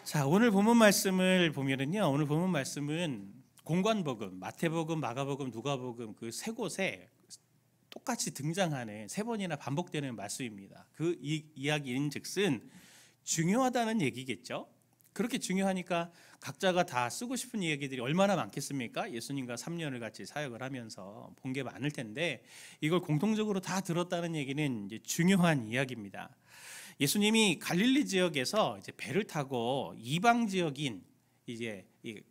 자, 오늘 본문 말씀을 보면은요. 오늘 본문 말씀은 공관복음, 마태복음, 마가복음, 누가복음 그 세 곳에 똑같이 등장하는 세 번이나 반복되는 말씀입니다. 그 이야기인즉슨 중요하다는 얘기겠죠. 그렇게 중요하니까 각자가 다 쓰고 싶은 이야기들이 얼마나 많겠습니까? 예수님과 3년을 같이 사역을 하면서 본 게 많을 텐데 이걸 공통적으로 다 들었다는 얘기는 이제 중요한 이야기입니다. 예수님이 갈릴리 지역에서 이제 배를 타고 이방 지역인 이제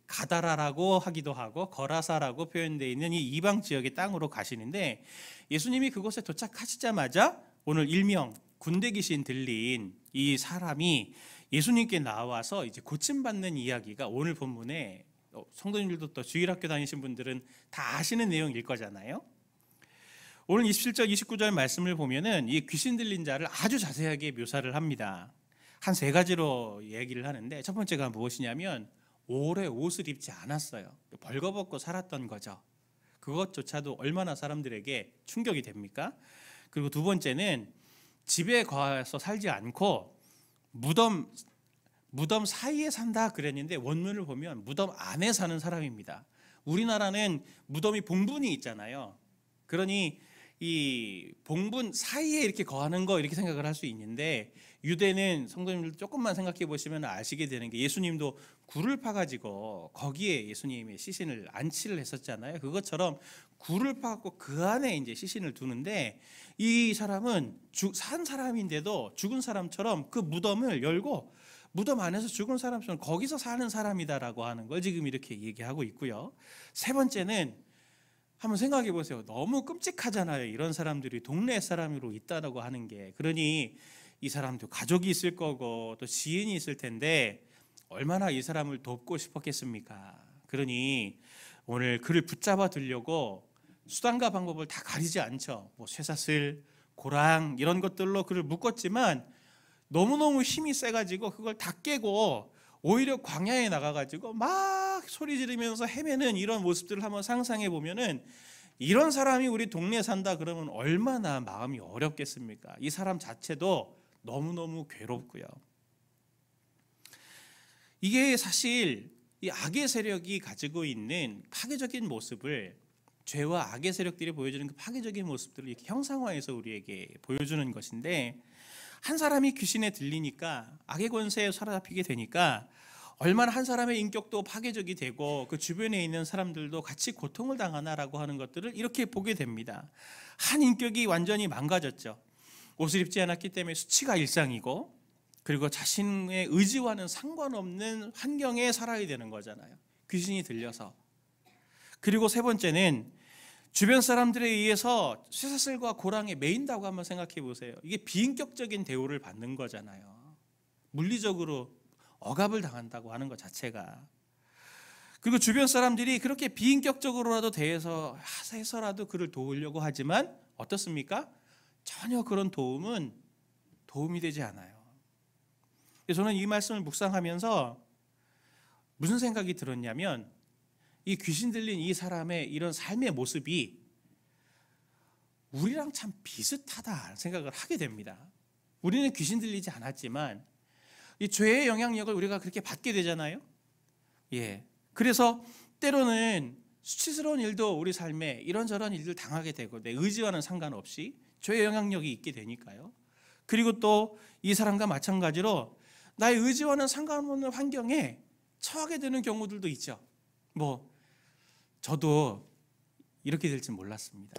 가다라라고 하기도 하고 거라사라고 표현되어 있는 이 이방 지역의 땅으로 가시는데, 예수님이 그곳에 도착하시자마자 오늘 일명 군대 귀신 들린 이 사람이 예수님께 나와서 이제 고침받는 이야기가 오늘 본문에, 성도님들도 또 주일학교 다니신 분들은 다 아시는 내용일 거잖아요. 오늘 27절 29절 말씀을 보면은 이 귀신 들린 자를 아주 자세하게 묘사를 합니다. 한 세 가지로 얘기를 하는데, 첫 번째가 무엇이냐면 오래 옷을 입지 않았어요. 벌거벗고 살았던 거죠. 그것조차도 얼마나 사람들에게 충격이 됩니까? 그리고 두 번째는 집에 가서 살지 않고 무덤 사이에 산다 그랬는데, 원문을 보면 무덤 안에 사는 사람입니다. 우리나라는 무덤이 봉분이 있잖아요. 그러니 이 봉분 사이에 이렇게 거하는 거 이렇게 생각을 할 수 있는데, 유대는 성도님들 조금만 생각해 보시면 아시게 되는 게, 예수님도 굴을 파가지고 거기에 예수님의 시신을 안치를 했었잖아요. 그것처럼 굴을 파갖고 그 안에 이제 시신을 두는데, 이 사람은 산 사람인데도 죽은 사람처럼 그 무덤을 열고 무덤 안에서 죽은 사람처럼 거기서 사는 사람이다라고 하는 걸 지금 이렇게 얘기하고 있고요. 세 번째는, 한번 생각해 보세요. 너무 끔찍하잖아요. 이런 사람들이 동네 사람으로 있다라고 하는 게. 그러니 이 사람도 가족이 있을 거고 또 지인이 있을 텐데 얼마나 이 사람을 돕고 싶었겠습니까? 그러니 오늘 그를 붙잡아 두려고 수단과 방법을 다 가리지 않죠. 뭐 쇠사슬, 고랑 이런 것들로 그를 묶었지만 너무너무 힘이 세가지고 그걸 다 깨고 오히려 광야에 나가가지고 막 소리 지르면서 헤매는 이런 모습들을 한번 상상해 보면은, 이런 사람이 우리 동네에 산다 그러면 얼마나 마음이 어렵겠습니까? 이 사람 자체도 너무너무 괴롭고요. 이게 사실 이 악의 세력이 가지고 있는 파괴적인 모습을, 죄와 악의 세력들이 보여주는 그 파괴적인 모습들을 이렇게 형상화해서 우리에게 보여주는 것인데, 한 사람이 귀신에 들리니까, 악의 권세에 사로잡히게 되니까 얼마나 한 사람의 인격도 파괴적이 되고 그 주변에 있는 사람들도 같이 고통을 당하나라고 하는 것들을 이렇게 보게 됩니다. 한 인격이 완전히 망가졌죠. 옷을 입지 않았기 때문에 수치가 일상이고, 그리고 자신의 의지와는 상관없는 환경에 살아야 되는 거잖아요. 귀신이 들려서. 그리고 세 번째는, 주변 사람들에 의해서 쇠사슬과 고랑에 매인다고 한번 생각해 보세요. 이게 비인격적인 대우를 받는 거잖아요. 물리적으로 억압을 당한다고 하는 것 자체가. 그리고 주변 사람들이 그렇게 비인격적으로라도 대해서 해서라도 그를 도우려고 하지만 어떻습니까? 전혀 그런 도움이 되지 않아요. 그래서 저는 이 말씀을 묵상하면서 무슨 생각이 들었냐면, 이 귀신 들린 이 사람의 이런 삶의 모습이 우리랑 참 비슷하다 생각을 하게 됩니다. 우리는 귀신 들리지 않았지만 이 죄의 영향력을 우리가 그렇게 받게 되잖아요. 그래서 때로는 수치스러운 일도 우리 삶에 이런저런 일들 당하게 되고, 내 의지와는 상관없이 죄의 영향력이 있게 되니까요. 그리고 또 이 사람과 마찬가지로 나의 의지와는 상관없는 환경에 처하게 되는 경우들도 있죠. 저도 이렇게 될 줄 몰랐습니다.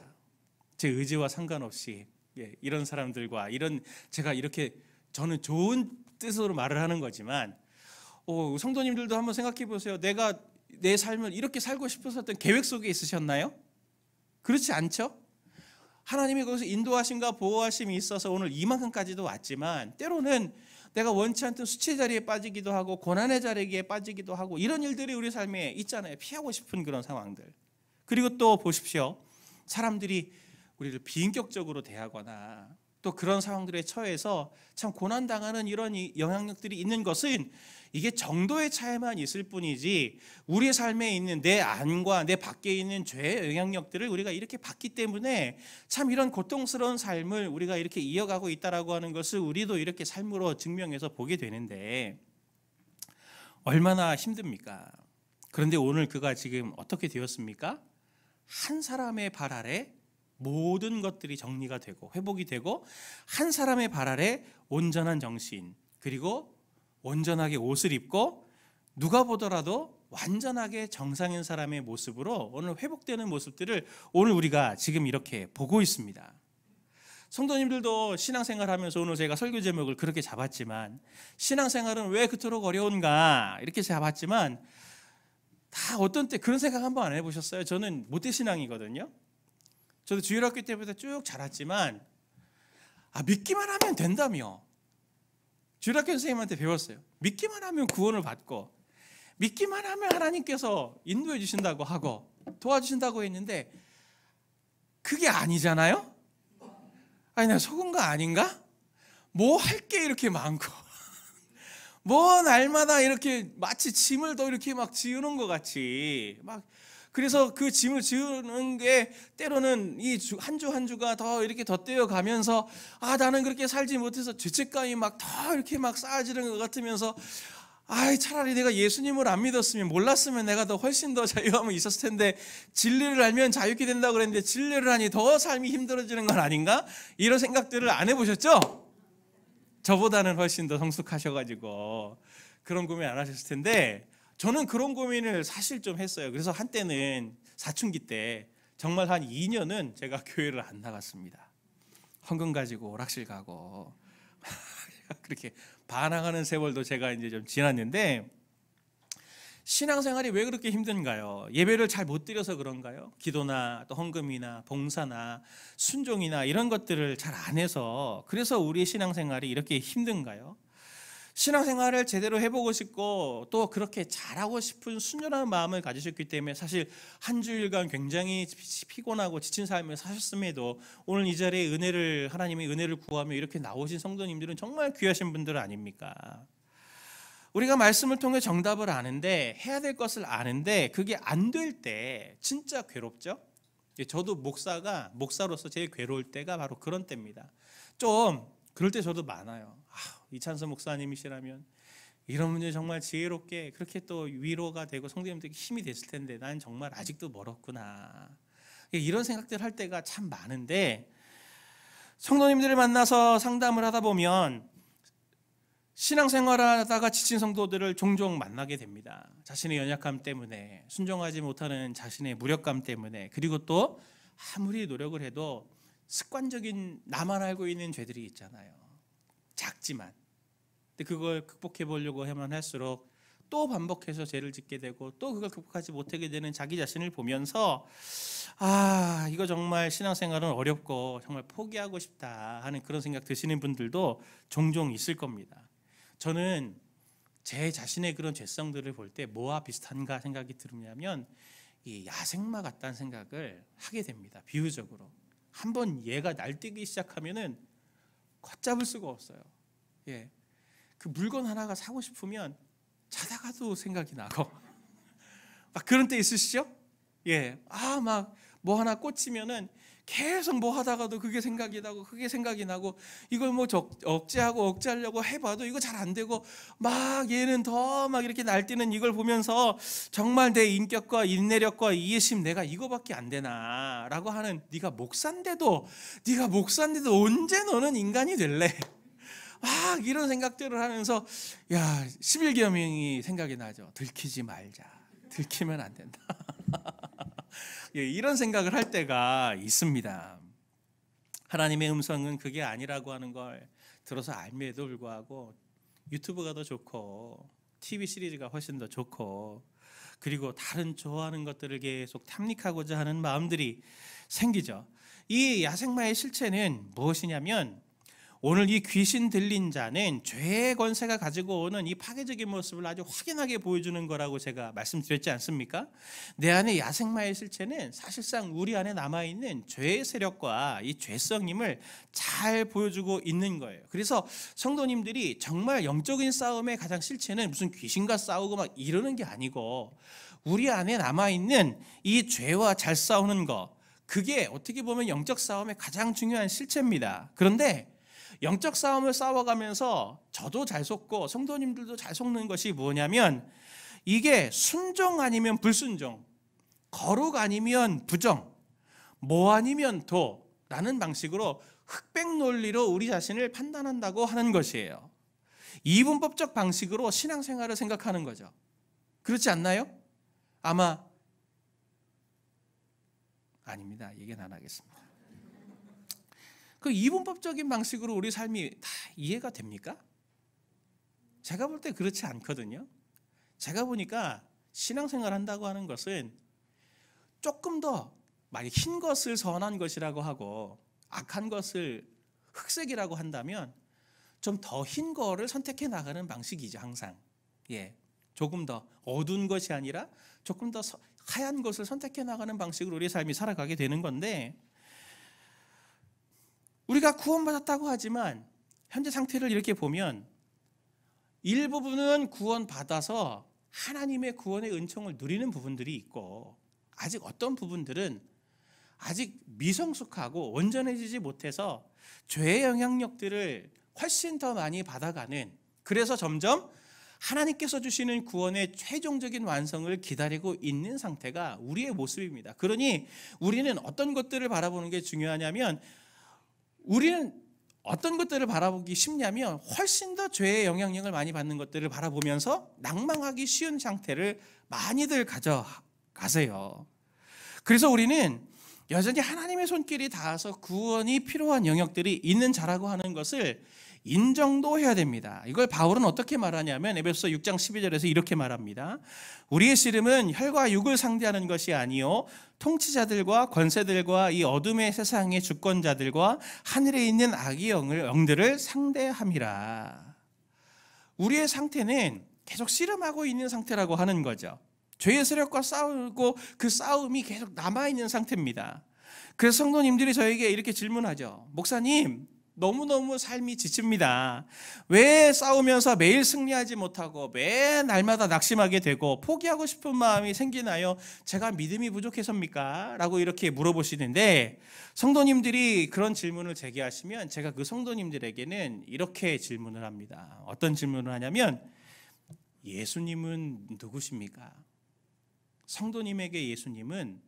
제 의지와 상관없이 이런 사람들과 제가 이렇게, 저는 좋은 뜻으로 말을 하는 거지만 성도님들도 한번 생각해 보세요. 내가 내 삶을 이렇게 살고 싶어서 어떤 계획 속에 있으셨나요? 그렇지 않죠? 하나님이 거기서 인도하심과 보호하심이 있어서 오늘 이만큼까지도 왔지만, 때로는 내가 원치 않던 수치 자리에 빠지기도 하고 고난의 자리에 빠지기도 하고, 이런 일들이 우리 삶에 있잖아요. 피하고 싶은 그런 상황들. 그리고 또 보십시오. 사람들이 우리를 비인격적으로 대하거나 또 그런 상황들에 처해서 참 고난당하는 이런 영향력들이 있는 것은, 이게 정도의 차이만 있을 뿐이지 우리 삶에 있는 내 안과 내 밖에 있는 죄의 영향력들을 우리가 이렇게 받기 때문에 참 이런 고통스러운 삶을 우리가 이렇게 이어가고 있다라고 하는 것을 우리도 이렇게 삶으로 증명해서 보게 되는데, 얼마나 힘듭니까? 그런데 오늘 그가 지금 어떻게 되었습니까? 한 사람의 발 아래 모든 것들이 정리가 되고 회복이 되고, 한 사람의 발 아래 온전한 정신, 그리고 온전하게 옷을 입고 누가 보더라도 완전하게 정상인 사람의 모습으로 오늘 회복되는 모습들을 오늘 우리가 지금 이렇게 보고 있습니다. 성도님들도 신앙생활하면서 오늘 제가 설교 제목을 그렇게 잡았지만, 신앙생활은 왜 그토록 어려운가 이렇게 잡았지만, 다 어떤 때 그런 생각 한번 안 해보셨어요? 저는 모태신앙이거든요. 저도 주일학교 때부터 쭉 자랐지만 믿기만 하면 된다며 주일학교 선생님한테 배웠어요. 믿기만 하면 구원을 받고, 믿기만 하면 하나님께서 인도해 주신다고 하고 도와주신다고 했는데, 그게 아니잖아요. 아니, 내가 속은 거 아닌가? 뭐 할 게 이렇게 많고 뭐 날마다 이렇게 마치 짐을 더 이렇게 막 지우는 것 같이 막, 그래서 그 짐을 지우는 게 때로는 이 한 주 한 주가 더 이렇게 덧대어 가면서 나는 그렇게 살지 못해서 죄책감이 막 더 이렇게 막 쌓아지는 것 같으면서, 차라리 내가 예수님을 안 믿었으면, 몰랐으면 내가 더 훨씬 더 자유함이 있었을 텐데, 진리를 알면 자유케 된다고 그랬는데 진리를 하니 더 삶이 힘들어지는 건 아닌가? 이런 생각들을 안 해보셨죠? 저보다는 훨씬 더 성숙하셔가지고 그런 고민 안 하셨을 텐데, 저는 그런 고민을 사실 좀 했어요. 그래서 한때는 사춘기 때 정말 한 2년은 제가 교회를 안 나갔습니다. 헌금 가지고 오락실 가고 그렇게 반항하는 세월도 제가 이제 좀 지났는데, 신앙생활이 왜 그렇게 힘든가요? 예배를 잘 못 드려서 그런가요? 기도나 또 헌금이나 봉사나 순종이나 이런 것들을 잘 안 해서, 그래서 우리의 신앙생활이 이렇게 힘든가요? 신앙생활을 제대로 해보고 싶고 또 그렇게 잘하고 싶은 순전한 마음을 가지셨기 때문에 사실 한 주일간 굉장히 피곤하고 지친 삶을 사셨음에도 오늘 이 자리에 하나님의 은혜를 구하며 이렇게 나오신 성도님들은 정말 귀하신 분들 아닙니까? 우리가 말씀을 통해 정답을 아는데, 해야 될 것을 아는데 그게 안 될 때 진짜 괴롭죠? 저도 목사로서 제일 괴로울 때가 바로 그런 때입니다. 좀 그럴 때 저도 많아요. 이찬수 목사님이시라면 이런 문제 정말 지혜롭게 그렇게 또 위로가 되고 성도님들에게 힘이 됐을 텐데 난 정말 아직도 멀었구나, 이런 생각들 할 때가 참 많은데, 성도님들을 만나서 상담을 하다 보면 신앙생활하다가 지친 성도들을 종종 만나게 됩니다. 자신의 연약함 때문에, 순종하지 못하는 자신의 무력감 때문에, 그리고 또 아무리 노력을 해도 습관적인 나만 알고 있는 죄들이 있잖아요. 작지만. 근데 그걸 극복해 보려고 하면 할수록 또 반복해서 죄를 짓게 되고, 또 그걸 극복하지 못하게 되는 자기 자신을 보면서 이거 정말 신앙생활은 어렵고 정말 포기하고 싶다 하는 그런 생각 드시는 분들도 종종 있을 겁니다. 저는 제 자신의 그런 죄성들을 볼 때 뭐와 비슷한가 생각이 들냐면, 이 야생마 같다는 생각을 하게 됩니다. 비유적으로 한번 얘가 날뛰기 시작하면은 걷잡을 수가 없어요. 그 물건 하나가 사고 싶으면 자다가도 생각이 나고 막 그런 때 있으시죠? 막 뭐 하나 꽂히면은 계속 뭐 하다가도 그게 생각이 나고 이걸 뭐 억제하려고 해봐도 이거 잘 안 되고, 막 얘는 더 막 이렇게 날뛰는 이걸 보면서 정말 내 인격과 인내력과 이해심 내가 이거밖에 안 되나라고 하는, 네가 목사인데도 언제 너는 인간이 될래? 막 이런 생각들을 하면서 11계명이 생각이 나죠. 들키지 말자. 들키면 안 된다. 이런 생각을 할 때가 있습니다. 하나님의 음성은 그게 아니라고 하는 걸 들어서 알매도 불구하고 유튜브가 더 좋고 TV 시리즈가 훨씬 더 좋고, 그리고 다른 좋아하는 것들을 계속 탐닉하고자 하는 마음들이 생기죠. 이 야생마의 실체는 무엇이냐면, 오늘 이 귀신 들린 자는 죄의 권세가 가지고 오는 이 파괴적인 모습을 아주 확연하게 보여주는 거라고 제가 말씀드렸지 않습니까? 내 안에 야생마의 실체는 사실상 우리 안에 남아있는 죄의 세력과 이 죄성임을 잘 보여주고 있는 거예요. 그래서 성도님들이 정말 영적인 싸움의 가장 실체는 무슨 귀신과 싸우고 막 이러는 게 아니고, 우리 안에 남아있는 이 죄와 잘 싸우는 거, 그게 어떻게 보면 영적 싸움의 가장 중요한 실체입니다. 그런데 영적 싸움을 싸워가면서 저도 잘 속고 성도님들도 잘 속는 것이 뭐냐면 이게 순종 아니면 불순종, 거룩 아니면 부정, 뭐 아니면 도라는 방식으로 흑백 논리로 우리 자신을 판단한다고 하는 것이에요. 이분법적 방식으로 신앙생활을 생각하는 거죠. 그렇지 않나요? 아마 아닙니다. 얘기는 안 하겠습니다. 그 이분법적인 방식으로 우리 삶이 다 이해가 됩니까? 제가 볼 때 그렇지 않거든요. 제가 보니까 신앙생활 한다고 하는 것은 조금 더 만약 흰 것을 선한 것이라고 하고 악한 것을 흑색이라고 한다면 좀 더 흰 거를 선택해 나가는 방식이죠. 항상. 예, 조금 더 어두운 것이 아니라 조금 더 하얀 것을 선택해 나가는 방식으로 우리의 삶이 살아가게 되는 건데, 우리가 구원받았다고 하지만 현재 상태를 이렇게 보면 일부분은 구원받아서 하나님의 구원의 은총을 누리는 부분들이 있고, 아직 어떤 부분들은 아직 미성숙하고 온전해지지 못해서 죄의 영향력들을 훨씬 더 많이 받아가는, 그래서 점점 하나님께서 주시는 구원의 최종적인 완성을 기다리고 있는 상태가 우리의 모습입니다. 그러니 우리는 어떤 것들을 바라보는 게 중요하냐면, 우리는 어떤 것들을 바라보기 쉽냐면 훨씬 더 죄의 영향력을 많이 받는 것들을 바라보면서 낭망하기 쉬운 상태를 많이들 가져가세요. 그래서 우리는 여전히 하나님의 손길이 닿아서 구원이 필요한 영역들이 있는 자라고 하는 것을 인정도 해야 됩니다. 이걸 바울은 어떻게 말하냐면 에베소서 6장 12절에서 이렇게 말합니다. 우리의 씨름은 혈과 육을 상대하는 것이 아니요 통치자들과 권세들과 이 어둠의 세상의 주권자들과 하늘에 있는 악의 영들을 상대함이라. 우리의 상태는 계속 씨름하고 있는 상태라고 하는 거죠. 죄의 세력과 싸우고 그 싸움이 계속 남아있는 상태입니다. 그래서 성도님들이 저에게 이렇게 질문하죠. 목사님, 너무너무 삶이 지칩니다. 왜 싸우면서 매일 승리하지 못하고 매 날마다 낙심하게 되고 포기하고 싶은 마음이 생기나요? 제가 믿음이 부족해서입니까? 라고 이렇게 물어보시는데, 성도님들이 그런 질문을 제기하시면 제가 그 성도님들에게는 이렇게 질문을 합니다. 어떤 질문을 하냐면, 예수님은 누구십니까? 성도님에게 예수님은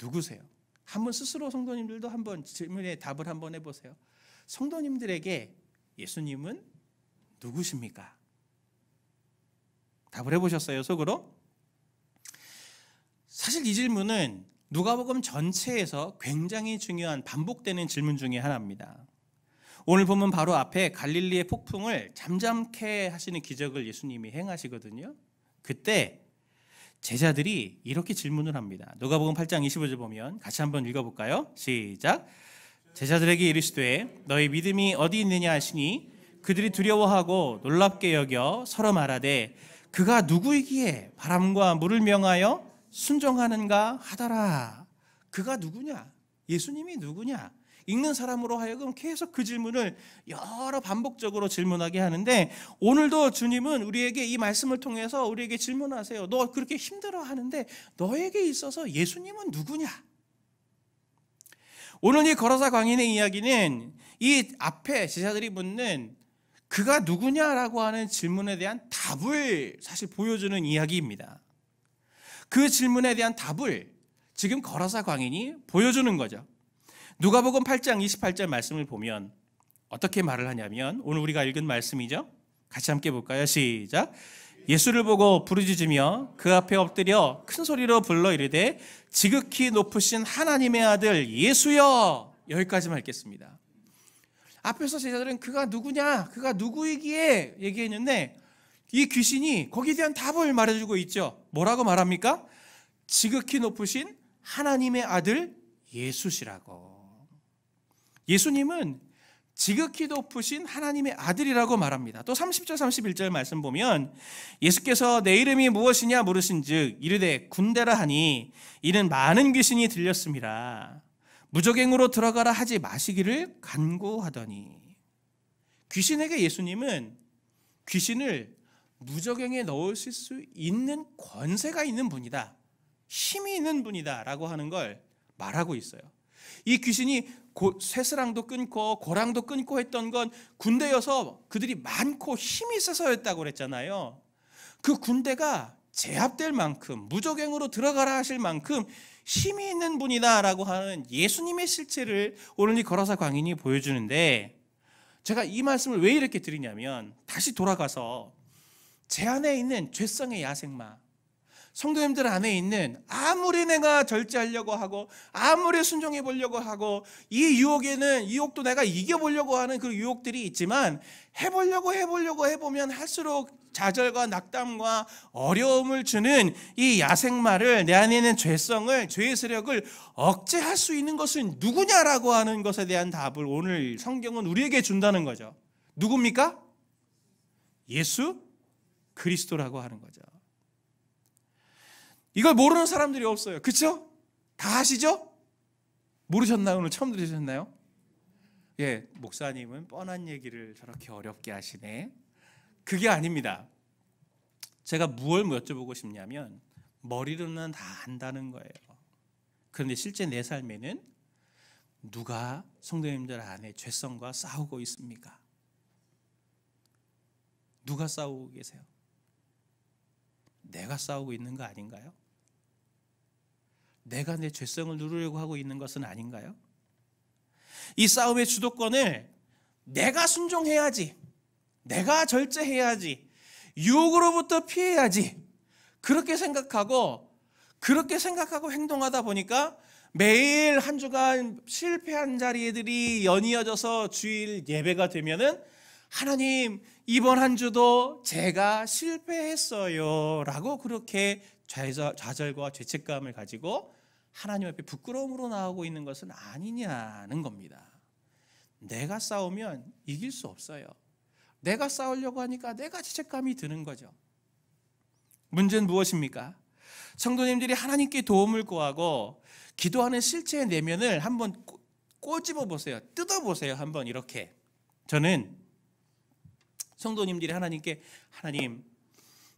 누구세요? 한번 스스로 성도님들도 한번 질문에 답을 한번 해보세요. 성도님들에게 예수님은 누구십니까? 답을 해보셨어요, 속으로? 사실 이 질문은 누가복음 전체에서 굉장히 중요한 반복되는 질문 중에 하나입니다. 오늘 보면 바로 앞에 갈릴리의 폭풍을 잠잠케 하시는 기적을 예수님이 행하시거든요. 그때 제자들이 이렇게 질문을 합니다. 누가복음 8장 25절 보면 같이 한번 읽어볼까요? 시작. 제자들에게 이르시되 너희 믿음이 어디 있느냐 하시니 그들이 두려워하고 놀랍게 여겨 서로 말하되 그가 누구이기에 바람과 물을 명하여 순종하는가 하더라. 그가 누구냐? 예수님이 누구냐? 읽는 사람으로 하여금 계속 그 질문을 여러 반복적으로 질문하게 하는데, 오늘도 주님은 우리에게 이 말씀을 통해서 우리에게 질문하세요. 너 그렇게 힘들어하는데 너에게 있어서 예수님은 누구냐? 오늘 이 거라사 광인의 이야기는 이 앞에 제자들이 묻는 그가 누구냐라고 하는 질문에 대한 답을 사실 보여주는 이야기입니다. 그 질문에 대한 답을 지금 거라사 광인이 보여주는 거죠. 누가복음 8장 28절 말씀을 보면 어떻게 말을 하냐면, 오늘 우리가 읽은 말씀이죠. 같이 함께 볼까요? 시작. 예수를 보고 부르짖으며 그 앞에 엎드려 큰 소리로 불러 이르되 지극히 높으신 하나님의 아들 예수여. 여기까지만 읽겠습니다. 앞에서 제자들은 그가 누구냐, 그가 누구이기에 얘기했는데 이 귀신이 거기에 대한 답을 말해주고 있죠. 뭐라고 말합니까? 지극히 높으신 하나님의 아들 예수시라고. 예수님은 지극히 높으신 하나님의 아들이라고 말합니다. 또 30절 31절 말씀 보면 예수께서 내 이름이 무엇이냐 물으신즉 이르되 군대라 하니 이는 많은 귀신이 들렸습니다. 무적행으로 들어가라 하지 마시기를 간구하더니. 귀신에게 예수님은 귀신을 무적행에 넣으실 수 있는 권세가 있는 분이다, 힘이 있는 분이다 라고 하는 걸 말하고 있어요. 이 귀신이 쇠스랑도 끊고 고랑도 끊고 했던 건 군대여서 그들이 많고 힘이 있어서였다고 그랬잖아요. 그 군대가 제압될 만큼, 무적행으로 들어가라 하실 만큼 힘이 있는 분이다라고 하는 예수님의 실체를 오늘 이 거라사 광인이 보여주는데, 제가 이 말씀을 왜 이렇게 드리냐면, 다시 돌아가서 제 안에 있는 죄성의 야생마, 성도님들 안에 있는, 아무리 내가 절제하려고 하고 아무리 순종해 보려고 하고 이 유혹도 내가 이겨보려고 하는 그 유혹들이 있지만, 해보려고 해보면 할수록 좌절과 낙담과 어려움을 주는 이 야생마를, 내 안에 있는 죄성을, 죄의 세력을 억제할 수 있는 것은 누구냐라고 하는 것에 대한 답을 오늘 성경은 우리에게 준다는 거죠. 누굽니까? 예수 그리스도라고 하는 거죠. 이걸 모르는 사람들이 없어요. 그렇죠? 다 아시죠? 모르셨나요? 오늘 처음 들으셨나요? 예, 목사님은 뻔한 얘기를 저렇게 어렵게 하시네. 그게 아닙니다. 제가 뭘 여쭤보고 싶냐면, 머리로는 다 안다는 거예요. 그런데 실제 내 삶에는 누가 성도님들 안에 죄성과 싸우고 있습니까? 누가 싸우고 계세요? 내가 싸우고 있는 거 아닌가요? 내가 내 죄성을 누르려고 하고 있는 것은 아닌가요? 이 싸움의 주도권을 내가 순종해야지, 내가 절제해야지, 유혹으로부터 피해야지, 그렇게 생각하고 행동하다 보니까 매일 한 주간 실패한 자리들이 연이어져서 주일 예배가 되면은, 하나님 이번 한 주도 제가 실패했어요 라고 그렇게 좌절과 죄책감을 가지고 하나님 앞에 부끄러움으로 나오고 있는 것은 아니냐는 겁니다. 내가 싸우면 이길 수 없어요. 내가 싸우려고 하니까 내가 죄책감이 드는 거죠. 문제는 무엇입니까? 성도님들이 하나님께 도움을 구하고 기도하는 실체의 내면을 한번 꼬집어 보세요. 뜯어 보세요. 한번 이렇게. 저는 성도님들이 하나님께, 하나님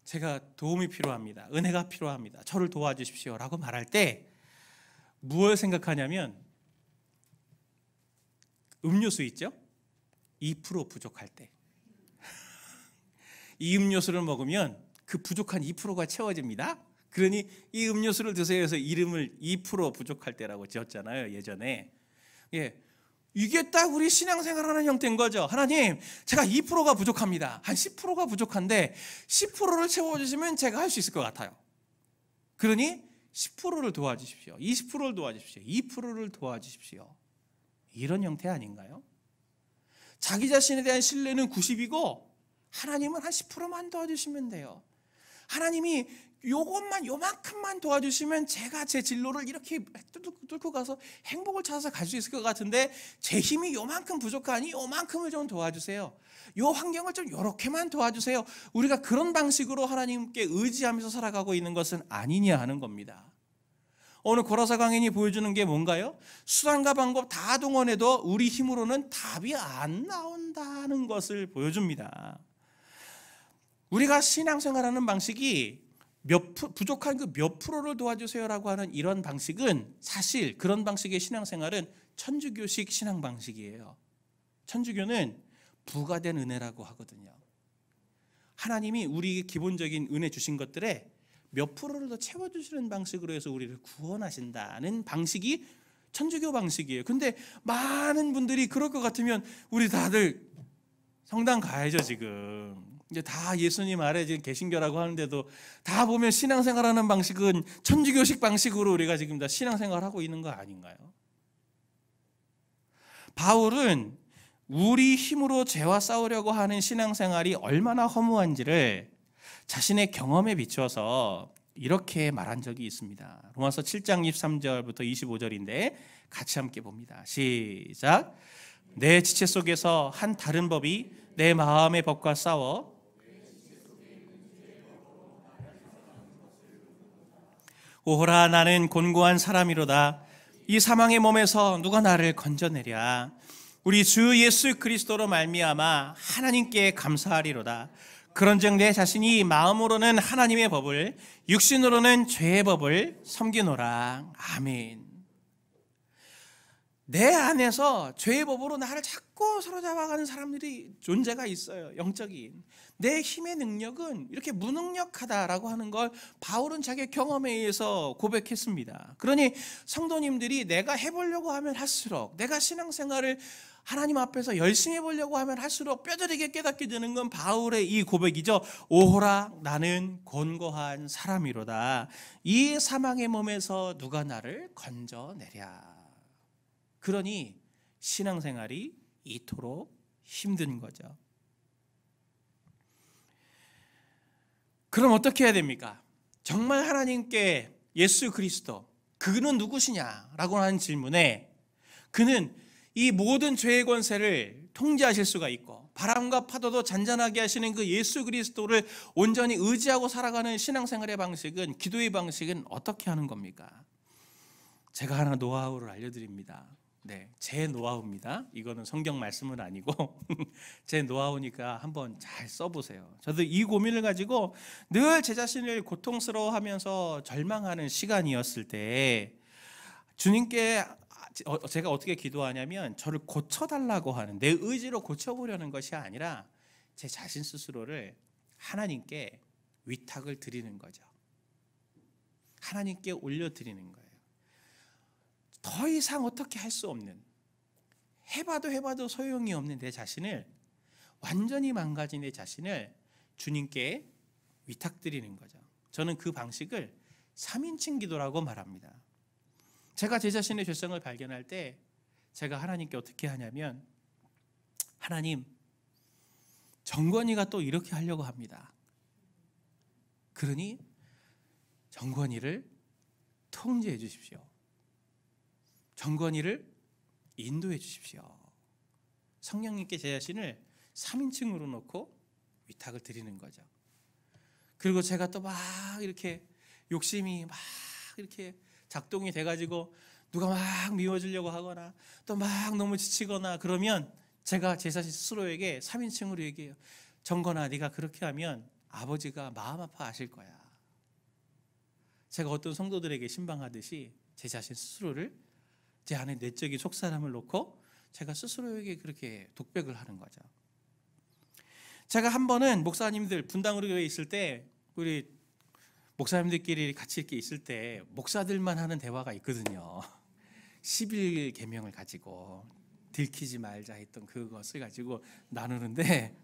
제가 도움이 필요합니다, 은혜가 필요합니다, 저를 도와주십시오 라고 말할 때 무엇을 생각하냐면, 음료수 있죠? 2% 부족할 때 이 음료수를 먹으면 그 부족한 2%가 채워집니다. 그러니 이 음료수를 드세요 해서 이름을 2% 부족할 때라고 지었잖아요, 예전에. 예, 이게 딱 우리 신앙생활하는 형태인 거죠. 하나님 제가 2%가 부족합니다, 한 10%가 부족한데 10%를 채워주시면 제가 할 수 있을 것 같아요. 그러니 10%를 도와주십시오, 20%를 도와주십시오, 2%를 도와주십시오. 이런 형태 아닌가요? 자기 자신에 대한 신뢰는 90이고 하나님은 한 10%만 도와주시면 돼요. 하나님이 요만큼만 도와주시면 제가 제 진로를 이렇게 뚫고 가서 행복을 찾아서 갈 수 있을 것 같은데, 제 힘이 요만큼 부족하니 요만큼을 좀 도와주세요, 요 환경을 좀 요렇게만 도와주세요. 우리가 그런 방식으로 하나님께 의지하면서 살아가고 있는 것은 아니냐 하는 겁니다. 오늘 고라사 강인이 보여주는 게 뭔가요? 수단과 방법 다 동원해도 우리 힘으로는 답이 안 나온다는 것을 보여줍니다. 우리가 신앙생활하는 방식이 부족한 그 몇 프로를 도와주세요라고 하는 이런 방식은, 사실 그런 방식의 신앙생활은 천주교식 신앙 방식이에요. 천주교는 부가된 은혜라고 하거든요. 하나님이 우리에게 기본적인 은혜 주신 것들에 몇 프로를 더 채워주시는 방식으로 해서 우리를 구원하신다는 방식이 천주교 방식이에요. 근데 많은 분들이 그럴 것 같으면 우리 다들 성당 가야죠. 지금 이제 다 예수님 아래 지금 개신교라고 하는데도 다 보면 신앙생활하는 방식은 천주교식 방식으로 우리가 지금 다 신앙생활하고 있는 거 아닌가요? 바울은 우리 힘으로 죄와 싸우려고 하는 신앙생활이 얼마나 허무한지를 자신의 경험에 비추어서 이렇게 말한 적이 있습니다. 로마서 7장 23절부터 25절인데 같이 함께 봅니다. 시작. 내 지체 속에서 한 다른 법이 내 마음의 법과 싸워 오호라, 나는 곤고한 사람이로다. 이 사망의 몸에서 누가 나를 건져내랴. 우리 주 예수 그리스도로 말미암아 하나님께 감사하리로다. 그런즉 내 자신이 마음으로는 하나님의 법을, 육신으로는 죄의 법을 섬기노라. 아멘. 내 안에서 죄의 법으로 나를 자꾸 사로잡아가는 사람들이 존재가 있어요. 영적인. 내 힘의 능력은 이렇게 무능력하다라고 하는 걸 바울은 자기 경험에 의해서 고백했습니다. 그러니 성도님들이 내가 해보려고 하면 할수록, 내가 신앙생활을 하나님 앞에서 열심히 해보려고 하면 할수록 뼈저리게 깨닫게 되는 건 바울의 이 고백이죠. 오호라 나는 곤고한 사람이로다. 이 사망의 몸에서 누가 나를 건져내랴. 그러니 신앙생활이 이토록 힘든 거죠. 그럼 어떻게 해야 됩니까? 정말 하나님께 예수 그리스도, 그는 누구시냐라고 하는 질문에 그는 이 모든 죄의 권세를 통제하실 수가 있고 바람과 파도도 잔잔하게 하시는 그 예수 그리스도를 온전히 의지하고 살아가는 신앙생활의 방식은, 기도의 방식은 어떻게 하는 겁니까? 제가 하나 노하우를 알려드립니다. 네, 제 노하우입니다. 이거는 성경 말씀은 아니고 제 노하우니까 한번 잘 써보세요. 저도 이 고민을 가지고 늘 제 자신을 고통스러워하면서 절망하는 시간이었을 때 주님께 제가 어떻게 기도하냐면 저를 고쳐달라고 하는, 내 의지로 고쳐보려는 것이 아니라 제 자신 스스로를 하나님께 위탁을 드리는 거죠. 하나님께 올려드리는 거예요. 더 이상 어떻게 할 수 없는, 해봐도 소용이 없는 내 자신을, 완전히 망가진 내 자신을 주님께 위탁드리는 거죠. 저는 그 방식을 3인칭 기도라고 말합니다. 제가 제 자신의 죄성을 발견할 때 제가 하나님께 어떻게 하냐면, 하나님, 정권이가 또 이렇게 하려고 합니다. 그러니 정권이를 통제해 주십시오. 정권이를 인도해 주십시오. 성령님께 제 자신을 3인칭으로 놓고 위탁을 드리는 거죠. 그리고 제가 또 막 이렇게 욕심이 막 이렇게 작동이 돼가지고 누가 막 미워지려고 하거나 또 막 너무 지치거나 그러면 제가 제 자신 스스로에게 3인칭으로 얘기해요. 정건아, 네가 그렇게 하면 아버지가 마음 아파하실 거야. 제가 어떤 성도들에게 신방하듯이 제 자신 스스로를, 제 안에 내적인 속사람을 놓고 제가 스스로에게 그렇게 독백을 하는 거죠. 제가 한 번은 목사님들 분당으로 교회에 있을 때, 우리 목사님들끼리 같이 이렇게 있을 때 목사들만 하는 대화가 있거든요. 11 계명을 가지고 들키지 말자 했던 그것을 가지고 나누는데,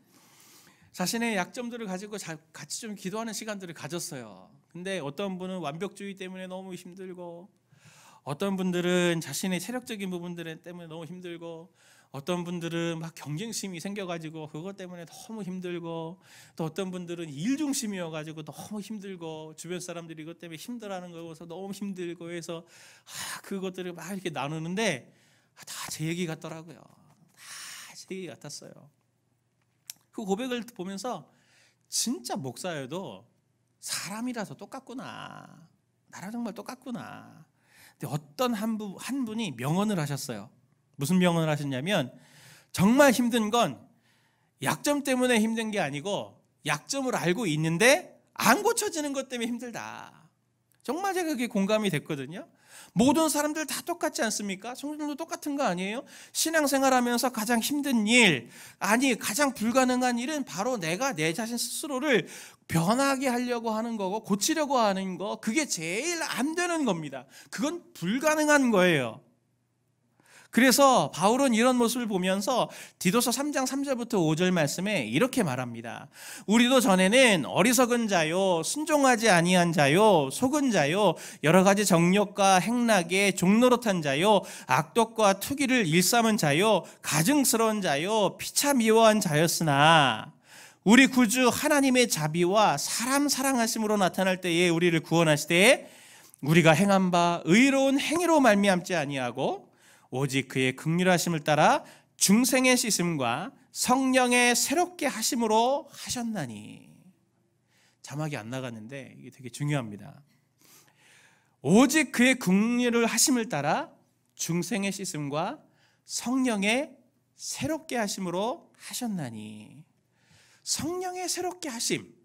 자신의 약점들을 가지고 같이 좀 기도하는 시간들을 가졌어요. 근데 어떤 분은 완벽주의 때문에 너무 힘들고, 어떤 분들은 자신의 체력적인 부분들 때문에 너무 힘들고, 어떤 분들은 막 경쟁심이 생겨가지고 그것 때문에 너무 힘들고, 또 어떤 분들은 일중심이어가지고 너무 힘들고, 주변 사람들이 이것 때문에 힘들어하는 거여서 너무 힘들고 해서 그것들을 막 이렇게 나누는데 다 제 얘기 같더라고요. 다 제 얘기 같았어요. 그 고백을 보면서 진짜 목사여도 사람이라서 똑같구나, 나랑 정말 똑같구나. 근데 어떤 한 분이 명언을 하셨어요. 무슨 명언을 하셨냐면, 정말 힘든 건 약점 때문에 힘든 게 아니고 약점을 알고 있는데 안 고쳐지는 것 때문에 힘들다. 정말 제가 그게 공감이 됐거든요. 모든 사람들 다 똑같지 않습니까? 성도들도 똑같은 거 아니에요? 신앙생활하면서 가장 힘든 일, 아니 가장 불가능한 일은 바로 내가 내 자신 스스로를 변하게 하려고 하는 거고 고치려고 하는 거, 그게 제일 안 되는 겁니다. 그건 불가능한 거예요. 그래서 바울은 이런 모습을 보면서 디도서 3장 3절부터 5절 말씀에 이렇게 말합니다. 우리도 전에는 어리석은 자요, 순종하지 아니한 자요, 속은 자요, 여러 가지 정욕과 행락에 종노릇한 자요, 악독과 투기를 일삼은 자요, 가증스러운 자요, 피차 미워한 자였으나 우리 구주 하나님의 자비와 사람 사랑하심으로 나타날 때에 우리를 구원하시되 우리가 행한 바 의로운 행위로 말미암지 아니하고 오직 그의 긍휼하심을 따라 중생의 씻음과 성령의 새롭게 하심으로 하셨나니. 자막이 안 나갔는데 이게 되게 중요합니다. 오직 그의 긍휼을 하심을 따라 중생의 씻음과 성령의 새롭게 하심으로 하셨나니. 성령의 새롭게 하심,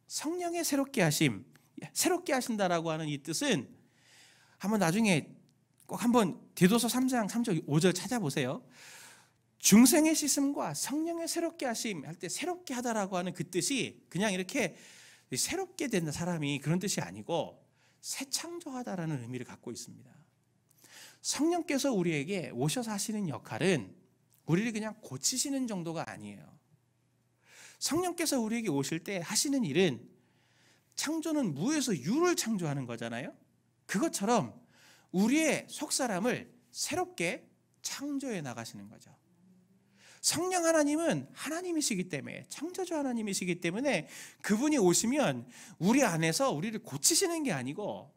성령의 새롭게 하심, 새롭게 하신다라고 하는 이 뜻은 한번 나중에 꼭 한번 디도서 3장 3절 5절 찾아보세요. 중생의 씻음과 성령의 새롭게 하심 할 때 새롭게 하다라고 하는 그 뜻이 그냥 이렇게 새롭게 된 사람이 그런 뜻이 아니고 새 창조하다라는 의미를 갖고 있습니다. 성령께서 우리에게 오셔서 하시는 역할은 우리를 그냥 고치시는 정도가 아니에요. 성령께서 우리에게 오실 때 하시는 일은 창조는 무에서 유를 창조하는 거잖아요. 그것처럼 우리의 속사람을 새롭게 창조해 나가시는 거죠. 성령 하나님은 하나님이시기 때문에, 창조주 하나님이시기 때문에 그분이 오시면 우리 안에서 우리를 고치시는 게 아니고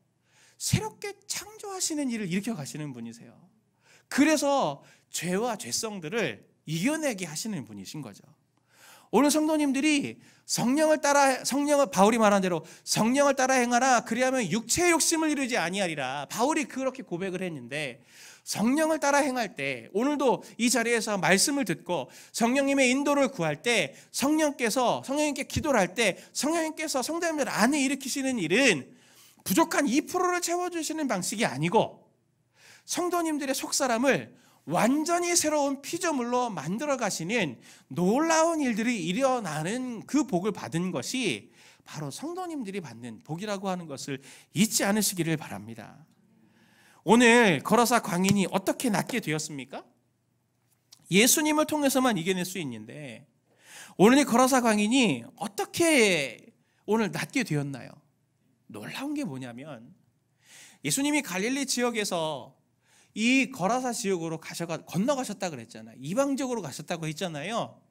새롭게 창조하시는 일을 일으켜 가시는 분이세요. 그래서 죄와 죄성들을 이겨내게 하시는 분이신 거죠. 오늘 성도님들이 바울이 말한 대로 성령을 따라 행하라. 그리하면 육체의 욕심을 이루지 아니하리라. 바울이 그렇게 고백을 했는데, 성령을 따라 행할 때, 오늘도 이 자리에서 말씀을 듣고 성령님의 인도를 구할 때, 성령님께 기도를 할 때 성령님께서 성도님들 안에 일으키시는 일은 부족한 2%를 채워주시는 방식이 아니고 성도님들의 속사람을 완전히 새로운 피조물로 만들어 가시는 놀라운 일들이 일어나는 그 복을 받은 것이 바로 성도님들이 받는 복이라고 하는 것을 잊지 않으시기를 바랍니다. 오늘 거라사 광인이 어떻게 낫게 되었습니까? 예수님을 통해서만 이겨낼 수 있는데 오늘 이 거라사 광인이 어떻게 오늘 낫게 되었나요? 놀라운 게 뭐냐면 예수님이 갈릴리 지역에서 이 거라사 지역으로 건너가셨다 그랬잖아요. 이방 지역으로 가셨다고 했잖아요.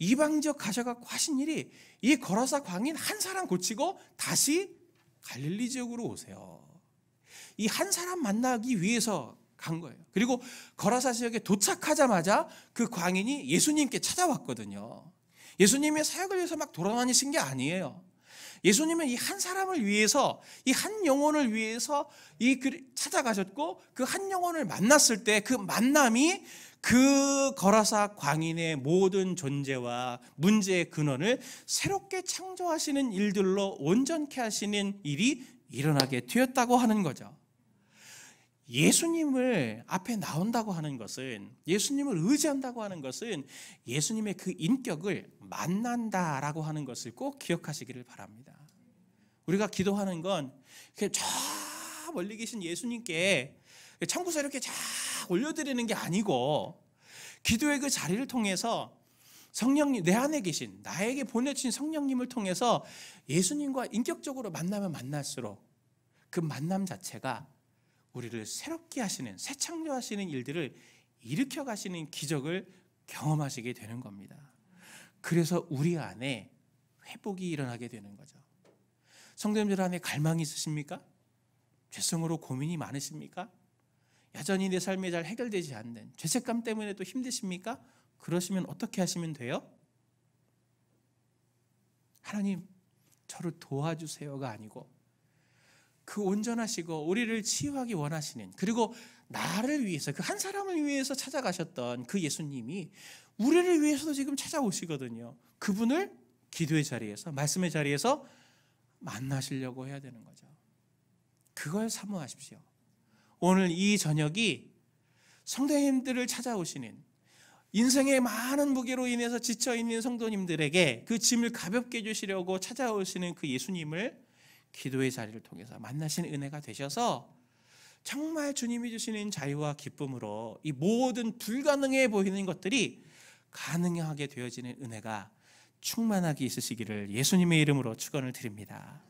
이방 지역 가셔갖고 하신 일이 이 거라사 광인 한 사람 고치고 다시 갈릴리 지역으로 오세요. 이 한 사람 만나기 위해서 간 거예요. 그리고 거라사 지역에 도착하자마자 그 광인이 예수님께 찾아왔거든요. 예수님의 사역을 위해서 막 돌아다니신 게 아니에요. 예수님은 이 한 사람을 위해서, 이 한 영혼을 위해서 찾아가셨고, 그 한 영혼을 만났을 때 그 만남이 그 거라사 광인의 모든 존재와 문제의 근원을 새롭게 창조하시는 일들로 온전케 하시는 일이 일어나게 되었다고 하는 거죠. 예수님을 앞에 나온다고 하는 것은, 예수님을 의지한다고 하는 것은 예수님의 그 인격을 만난다라고 하는 것을 꼭 기억하시기를 바랍니다. 우리가 기도하는 건 저 멀리 계신 예수님께 천국에서 이렇게 쫙 올려드리는 게 아니고, 기도의 그 자리를 통해서 성령님, 내 안에 계신 나에게 보내주신 성령님을 통해서 예수님과 인격적으로 만나면 만날수록 그 만남 자체가 우리를 새롭게 하시는, 새 창조하시는 일들을 일으켜 가시는 기적을 경험하시게 되는 겁니다. 그래서 우리 안에 회복이 일어나게 되는 거죠. 성도님들 안에 갈망이 있으십니까? 죄성으로 고민이 많으십니까? 여전히 내 삶에 잘 해결되지 않는 죄책감 때문에 또 힘드십니까? 그러시면 어떻게 하시면 돼요? 하나님, 저를 도와주세요가 아니고 그 온전하시고 우리를 치유하기 원하시는, 그리고 나를 위해서, 그 한 사람을 위해서 찾아가셨던 그 예수님이 우리를 위해서도 지금 찾아오시거든요. 그분을 기도의 자리에서, 말씀의 자리에서 만나시려고 해야 되는 거죠. 그걸 사모하십시오. 오늘 이 저녁이 성도님들을 찾아오시는, 인생의 많은 무게로 인해서 지쳐있는 성도님들에게 그 짐을 가볍게 해주시려고 찾아오시는 그 예수님을 기도의 자리를 통해서 만나신 은혜가 되셔서 정말 주님이 주시는 자유와 기쁨으로 이 모든 불가능해 보이는 것들이 가능하게 되어지는 은혜가 충만하게 있으시기를 예수님의 이름으로 축원을 드립니다.